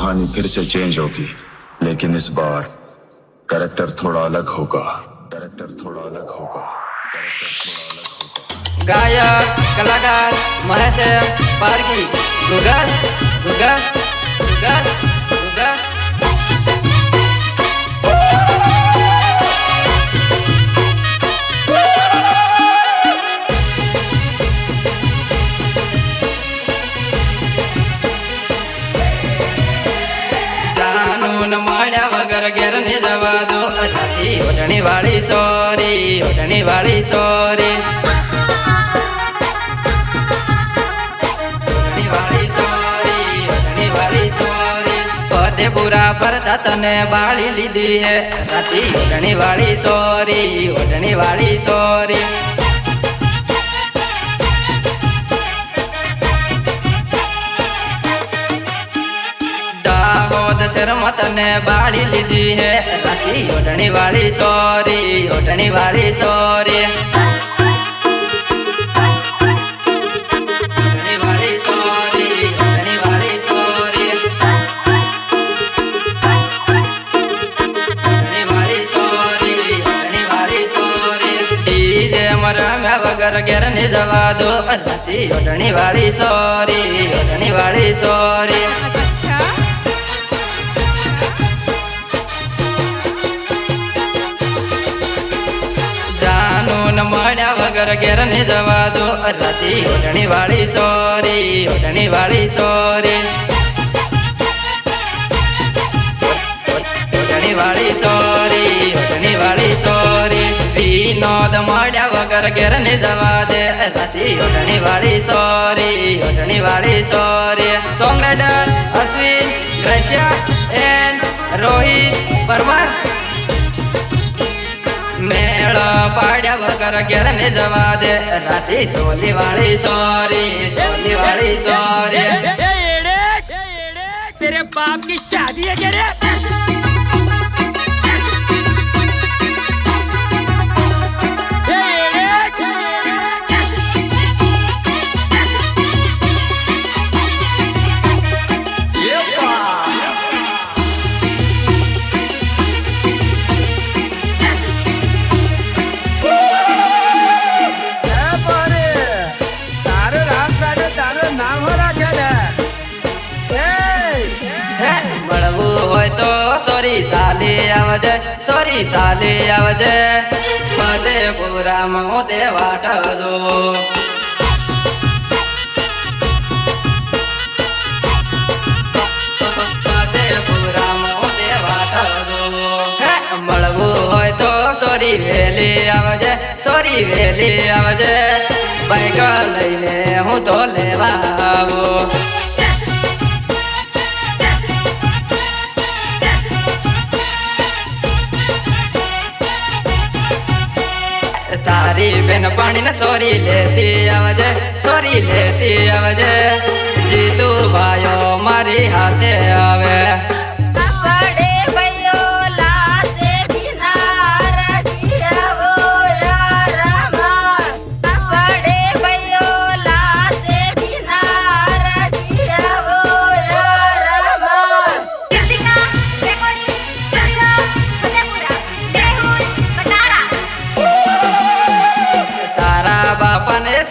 कहानी फिर से चेंज होगी, लेकिन इस बार कैरेक्टर थोड़ा अलग होगा। गायक कलाकार महेश पारगी गुगस गुगस गुगस गुगस। જાનું મળ્યા વગર ઘેર ને જવા દો રાતી ઓઢણી વાળી સોરી ઓઢણી વાળી સોરી પૂરા ફરતા તને બાળી લીધી હે રાતી ઓઢણી વાળી સોરી ઓઢણી વાળી સોરી। દાહોદ શહેરમાં તને બાળી લીધી હે રાતી ઓઢણી વાળી સોરી ઓઢણી વાળી સોરી। वगर घेर ने जवा दो राती ओढ़णी वाली सोरी ओढ़णी वाली सोरी। जानून મળ્યા વગર ઘેર ને જવા દો રાતી ઓઢણી વાળી સોરી ઓઢણી વાળી સોરી ઓઢણી વાળી સોરી ઓઢણી વાળી સોરી। વિનોદ મળ્યા વગર ઘેર ને જવા દે રાતી ઓઢણી વાળી સોરી ઓઢણી વાળી સોરી। Song writer Ashwin Gresiya and Rohit Parmar. મેળ પાડ્યા વગર ઘેર ને જવા દે રાતી સોલી વાળી સોરી સોલી વાળી સોરી। तेरे बाप की शादी है क्या रे? સોરી સાલી આવજે સોરી સાલી આવજે ફતેપુરામાં હું તે વાટ જો। ફતેપુરામાં હું તે વાટ જો મળવું હોય તો સોરી વેલી આવજે સોરી વેલી આવજે બાઈક લઈને હું તો લેવા આવું। तारी बेन पानी न सोरी लेती आवजे सोरी लेती आवजे जीतू भायो मारी हाथे आवे।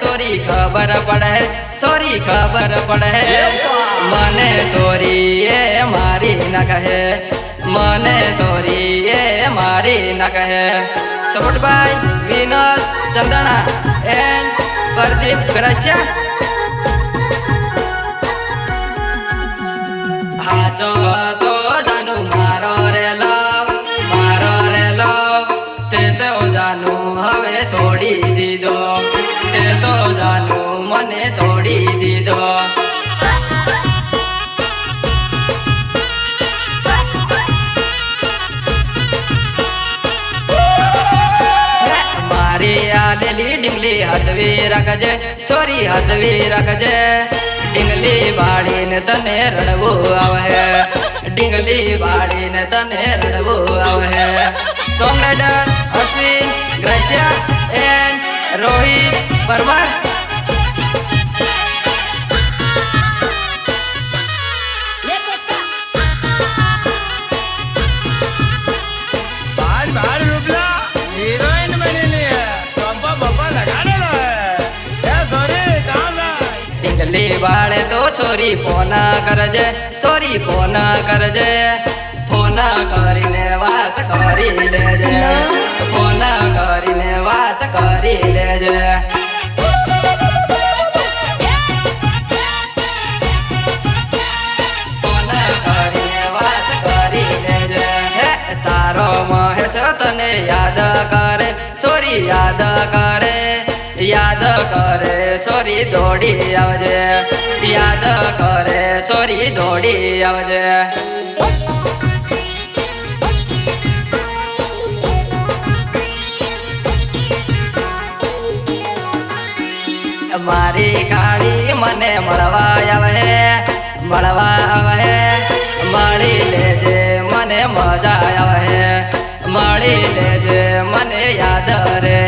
सोरी खबर पड़े सोरी खबर पड़े मने सोरी ये मारी न कहे मने सोरी ये मारी न कहे। Support by Vinod Chandana and Pradeep Gracia. हाचो तो जानू मारो रे लव ते तो जानू हवे छोड़ी दीदो ते तो जानू मने छोड़ी दीदो। मारी आलेली डिंगली हसवी रखजे छोरी हसवी रखजे डिंगली बाड़ी ने तने रड़वो आवे डिंगली बाड़ी ने तने रड़वो आवे। Song writer Ashwin Gresiya and Rohit Parmar. ઢીંગલી વાળે તો છોરી ફોન કરજે, છોરી ફોન કરજે, ફોન કરીને વાત કરી લેજે, ફોન કરીને વાત કરી લેજે. ફોન કરીને વાત કરી લેજે. તારો મહેશ તને યાદ કરે, છોરી યાદ કરે, યાદ કરે સોરી દોડી આવજે, યાદ કરે સોરી દોડી આવજે. મારી કાળી મને મળવા આવે, મળવા આવે, મળી લેજે મને મજા આવે, મળી લેજે મને યાદ રે.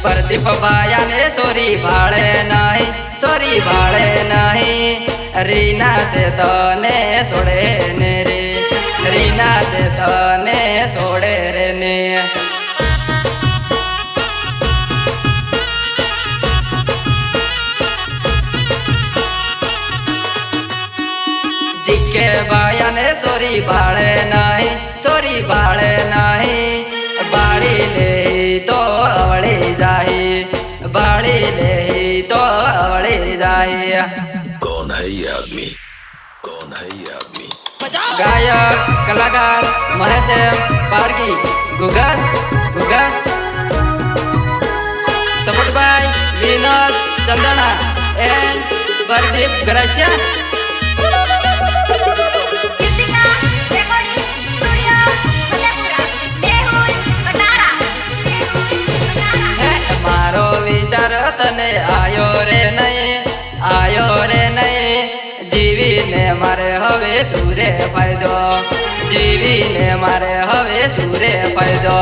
પ્રદીપ બાયાને સોરી ભાળે નહીં, સોરી ભાળે નહીં, રીના તે તને છોડે ને રે, રીના તે તને છોડે રે ને. જીકે બાયાને સોરી ભાળે નહીં, સોરી ભાળે નહીં, બાળી લે તો અવળી જાય, બાળી લે તો અવળી જાય. कौन है ये आदमी, कौन है ये आदमी? ગાયક કલાકાર મહેશ પારગી, ગુગસ ગુગસ, સપોર્ટભાઈ વિનોદ ચંદના એન્ડ પ્રદીપ ગરસિયા. મારો વિચાર તને આયો રે નહીં, આયો રે નહીં, જીવીને મારે હવે સુરે ફાયદો, જીવીને મારે હવે સુરે ફાયદો.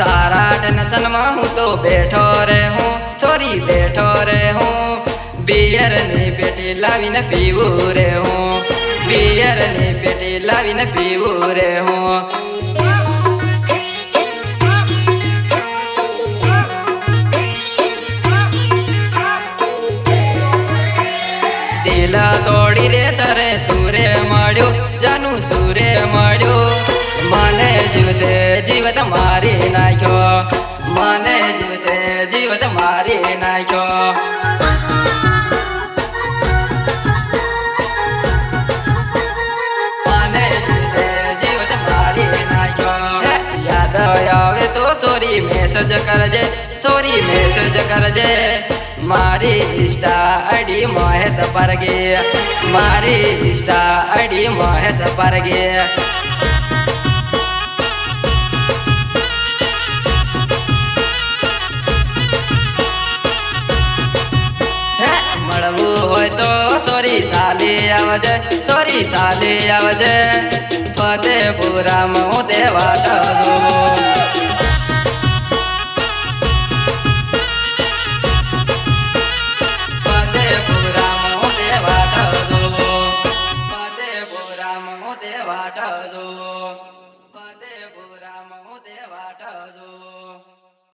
તારા ટેન્શનમાં હું તો બેઠો રે હું, છોરી બેઠો રે હું, બિયરની પેટી લાવીને પીવું રે હું, બિયરની પેટી લાવીને પીવું રે હું. દિલ તોડી રે તરે સુરે મળ્યું, જાનું સુરે મળ્યું, મને જીવતે જીવત મારી નાખ્યો, મને જીવતે જીવત મારી નાખ્યો. મને જીવતે જીવત મારી નાખ્યો. યાદ આવે તો સોરી મેસેજ કરજે, સોરી મેસેજ કરજે, મારી ઇન્સ્ટા આઈડી મહેશ પારગે, મારી ઇન્સ્ટા આઈડી મહેશ પારગે. મળવું હોય તો સોરી સાલી આવજે, સોરી સાલી આવજે, ફતેપુરામાં હું તે વાટ જોઉં. ફતેપુરામાં હું તે વાટ જોઉં, ફતેપુરામાં હું તે વાટ જોઉં, ફતેપુરામાં હું તે વાટ જોઉં.